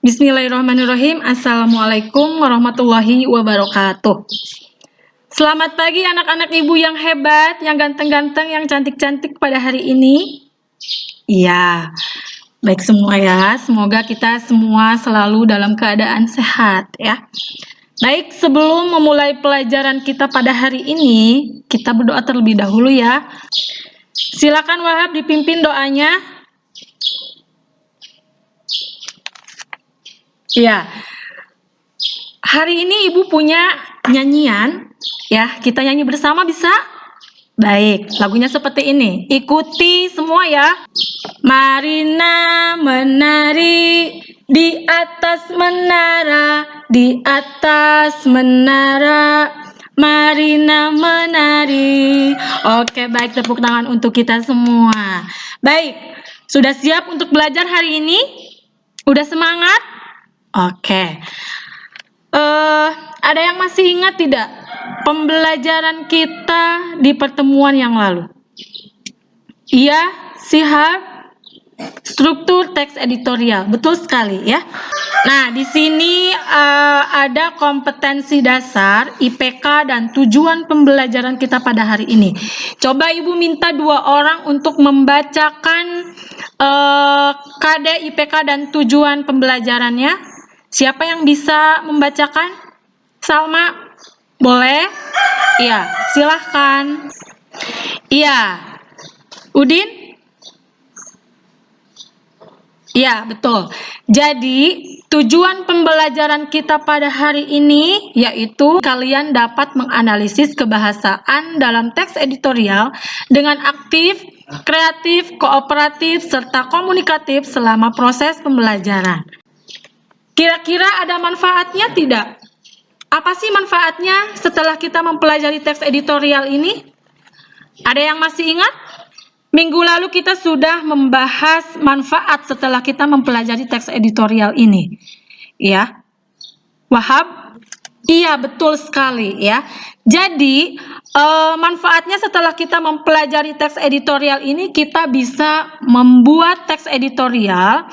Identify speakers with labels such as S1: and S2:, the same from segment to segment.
S1: Bismillahirrahmanirrahim. Assalamualaikum warahmatullahi wabarakatuh. Selamat pagi anak-anak ibu yang hebat, yang ganteng-ganteng, yang cantik-cantik pada hari ini. Iya, baik semua ya. Semoga kita semua selalu dalam keadaan sehat ya. Baik, sebelum memulai pelajaran kita pada hari ini, kita berdoa terlebih dahulu ya. Silakan Wahab dipimpin doanya. Ya, hari ini Ibu punya nyanyian, ya. Kita nyanyi bersama bisa? Baik, lagunya seperti ini. Ikuti semua ya. Marina menari di atas menara, di atas menara. Marina menari. Oke, baik, tepuk tangan untuk kita semua. Baik, sudah siap untuk belajar hari ini? Udah semangat? Oke. Ada yang masih ingat tidak pembelajaran kita di pertemuan yang lalu? Iya, Sihab. Struktur teks editorial, betul sekali ya. Nah, di sini ada kompetensi dasar, IPK, dan tujuan pembelajaran kita pada hari ini. Coba Ibu minta 2 orang untuk membacakan KD, IPK, dan tujuan pembelajarannya. Siapa yang bisa membacakan? Salma, boleh? Iya, silahkan. Iya, Udin? Iya, betul. Jadi, tujuan pembelajaran kita pada hari ini yaitu kalian dapat menganalisis kebahasaan dalam teks editorial dengan aktif, kreatif, kooperatif, serta komunikatif selama proses pembelajaran. Kira-kira ada manfaatnya tidak? Apa sih manfaatnya setelah kita mempelajari teks editorial ini? Ada yang masih ingat? Minggu lalu kita sudah membahas manfaat setelah kita mempelajari teks editorial ini. Ya. Wahab? Iya, betul sekali ya. Jadi, manfaatnya setelah kita mempelajari teks editorial ini, kita bisa membuat teks editorial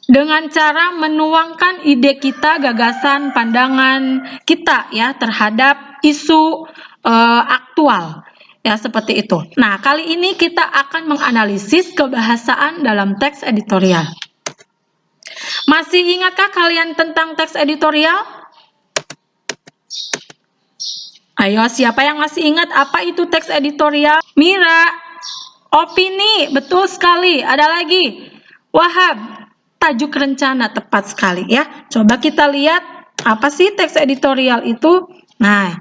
S1: dengan cara menuangkan ide kita, gagasan, pandangan kita ya terhadap isu aktual. Ya, seperti itu. Nah, kali ini kita akan menganalisis kebahasaan dalam teks editorial. Masih ingatkah kalian tentang teks editorial? Ayo, siapa yang masih ingat apa itu teks editorial? Mira, opini, betul sekali. Ada lagi? Wahab, tajuk rencana, tepat sekali ya. Coba kita lihat apa sih teks editorial itu. Nah,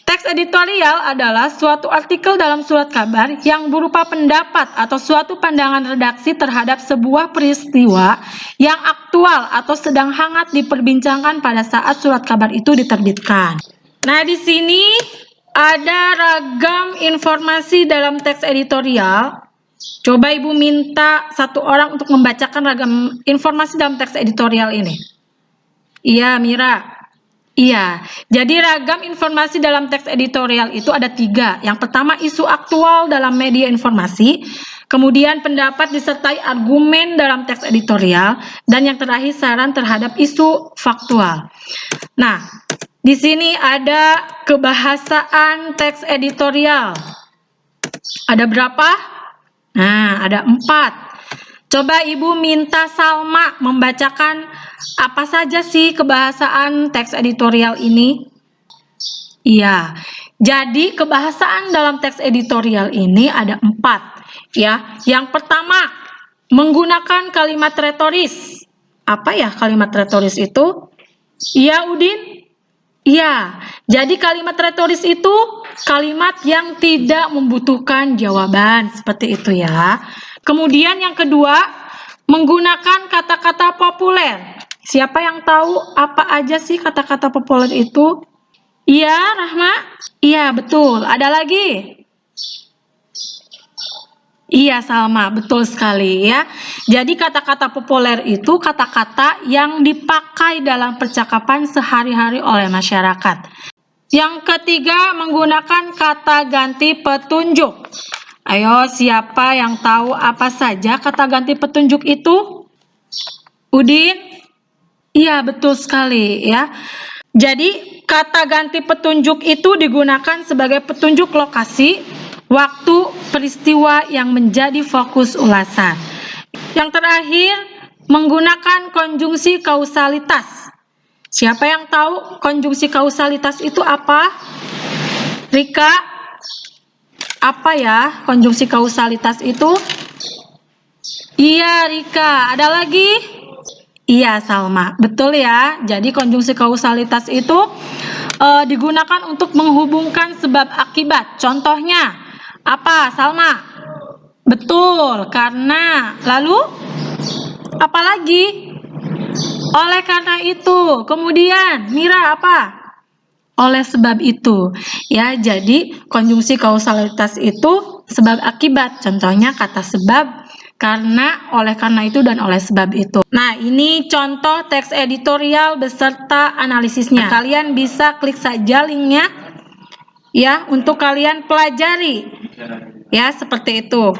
S1: teks editorial adalah suatu artikel dalam surat kabar yang berupa pendapat atau suatu pandangan redaksi terhadap sebuah peristiwa yang aktual atau sedang hangat diperbincangkan pada saat surat kabar itu diterbitkan. Nah, di sini ada ragam informasi dalam teks editorial. Coba Ibu minta 1 orang untuk membacakan ragam informasi dalam teks editorial ini. Iya, Mira. Iya, jadi ragam informasi dalam teks editorial itu ada 3. Yang pertama, isu aktual dalam media informasi. Kemudian pendapat disertai argumen dalam teks editorial. Dan yang terakhir, saran terhadap isu faktual. Nah, di sini ada kebahasaan teks editorial. Ada berapa? Nah, ada 4. Coba Ibu minta Salma membacakan apa saja sih kebahasaan teks editorial ini? Iya, jadi kebahasaan dalam teks editorial ini ada 4. Ya, yang pertama, menggunakan kalimat retoris. Apa ya kalimat retoris itu? Iya, Udin? Iya, jadi kalimat retoris itu kalimat yang tidak membutuhkan jawaban, seperti itu ya. Kemudian yang kedua, menggunakan kata-kata populer. Siapa yang tahu apa aja sih kata-kata populer itu? Iya, Rahma? Iya, betul. Ada lagi? Iya, Salma, betul sekali ya. Jadi kata-kata populer itu kata-kata yang dipakai dalam percakapan sehari-hari oleh masyarakat. Yang ketiga, menggunakan kata ganti petunjuk. Ayo, siapa yang tahu apa saja kata ganti petunjuk itu? Udin? Iya, betul sekali ya. Jadi, kata ganti petunjuk itu digunakan sebagai petunjuk lokasi, waktu, peristiwa yang menjadi fokus ulasan. Yang terakhir, menggunakan konjungsi kausalitas. Siapa yang tahu konjungsi kausalitas itu apa? Rika, apa ya konjungsi kausalitas itu? Iya, Rika. Ada lagi? Iya, Salma. Betul ya. Jadi konjungsi kausalitas itu digunakan untuk menghubungkan sebab akibat. Contohnya apa, Salma? Betul, karena. Lalu apa lagi? Oleh karena itu. Kemudian, Mira apa? Oleh sebab itu. Ya, jadi konjungsi kausalitas itu sebab akibat. Contohnya kata sebab, karena, oleh karena itu, dan oleh sebab itu. Nah, ini contoh teks editorial beserta analisisnya. Kalian bisa klik saja linknya ya untuk kalian pelajari. Ya, seperti itu.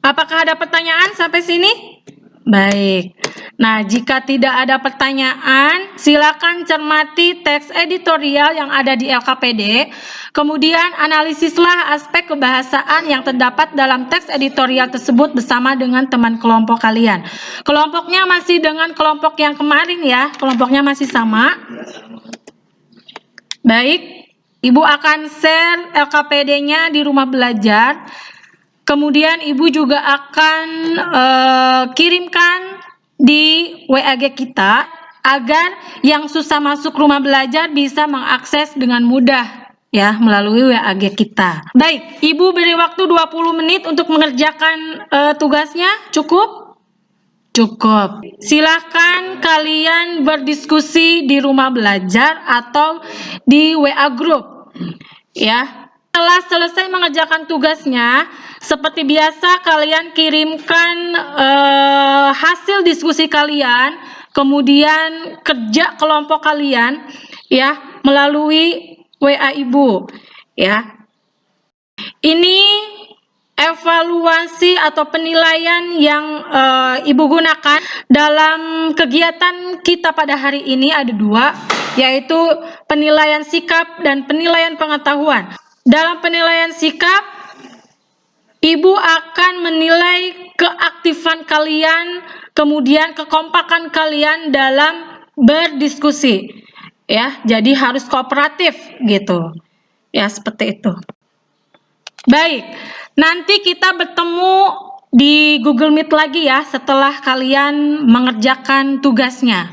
S1: Apakah ada pertanyaan sampai sini? Baik. Nah, jika tidak ada pertanyaan, silakan cermati teks editorial yang ada di LKPD. Kemudian analisislah aspek kebahasaan yang terdapat dalam teks editorial tersebut bersama dengan teman kelompok kalian. Kelompoknya masih dengan kelompok yang kemarin ya, kelompoknya masih sama. Baik, Ibu akan share LKPD-nya di rumah belajar. Kemudian Ibu juga akan kirimkan di WAG kita agar yang susah masuk rumah belajar bisa mengakses dengan mudah ya melalui WAG kita. Baik, Ibu beri waktu 20 menit untuk mengerjakan tugasnya. Cukup? Cukup. Silahkan kalian berdiskusi di rumah belajar atau di WA group. Ya. Setelah selesai mengerjakan tugasnya, seperti biasa kalian kirimkan hasil diskusi kalian, kemudian kerja kelompok kalian ya melalui WA Ibu ya. Ini evaluasi atau penilaian yang Ibu gunakan dalam kegiatan kita pada hari ini ada dua, yaitu penilaian sikap dan penilaian pengetahuan. Dalam penilaian sikap, Ibu akan menilai keaktifan kalian, kemudian kekompakan kalian dalam berdiskusi. Ya, jadi harus kooperatif gitu. Ya, seperti itu. Baik, nanti kita bertemu di Google Meet lagi ya setelah kalian mengerjakan tugasnya.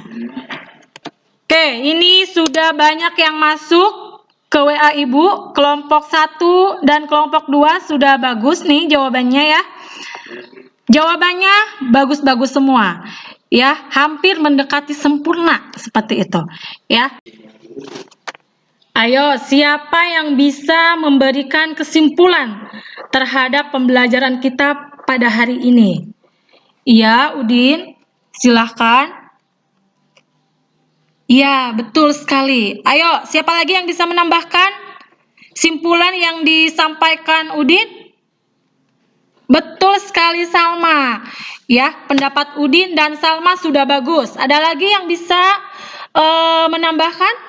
S1: Oke, ini sudah banyak yang masuk ke WA Ibu. Kelompok 1 dan kelompok 2 sudah bagus nih jawabannya ya. Jawabannya bagus-bagus semua. Ya, hampir mendekati sempurna seperti itu, ya. Ayo, siapa yang bisa memberikan kesimpulan terhadap pembelajaran kita pada hari ini? Iya, Udin, silahkan. Iya, betul sekali. Ayo, siapa lagi yang bisa menambahkan simpulan yang disampaikan Udin? Betul sekali, Salma. Ya, pendapat Udin dan Salma sudah bagus. Ada lagi yang bisa menambahkan?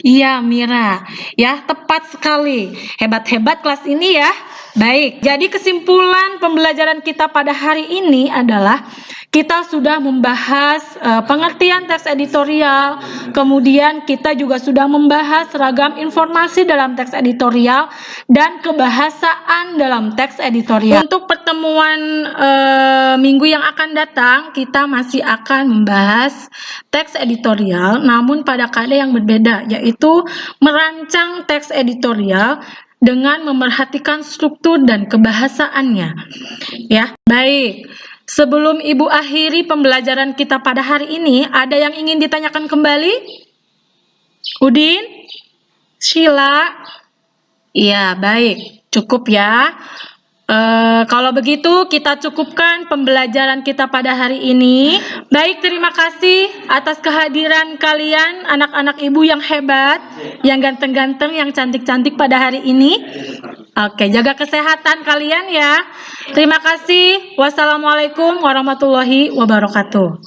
S1: Iya, Mira. Ya, tepat sekali. Hebat-hebat kelas ini ya. Baik, jadi kesimpulan pembelajaran kita pada hari ini adalah kita sudah membahas pengertian teks editorial, kemudian kita juga sudah membahas ragam informasi dalam teks editorial dan kebahasaan dalam teks editorial. Untuk pertemuan minggu yang akan datang, kita masih akan membahas teks editorial, namun pada keadaan yang berbeda, yaitu merancang teks editorial dengan memerhatikan struktur dan kebahasaannya. Ya, baik. Sebelum Ibu akhiri pembelajaran kita pada hari ini, ada yang ingin ditanyakan kembali? Udin? Sheila? Iya, baik. Cukup ya. Kalau begitu kita cukupkan pembelajaran kita pada hari ini. Baik, terima kasih atas kehadiran kalian anak-anak Ibu yang hebat, yang ganteng-ganteng, yang cantik-cantik pada hari ini. Oke, jaga kesehatan kalian ya. Terima kasih. Wassalamualaikum warahmatullahi wabarakatuh.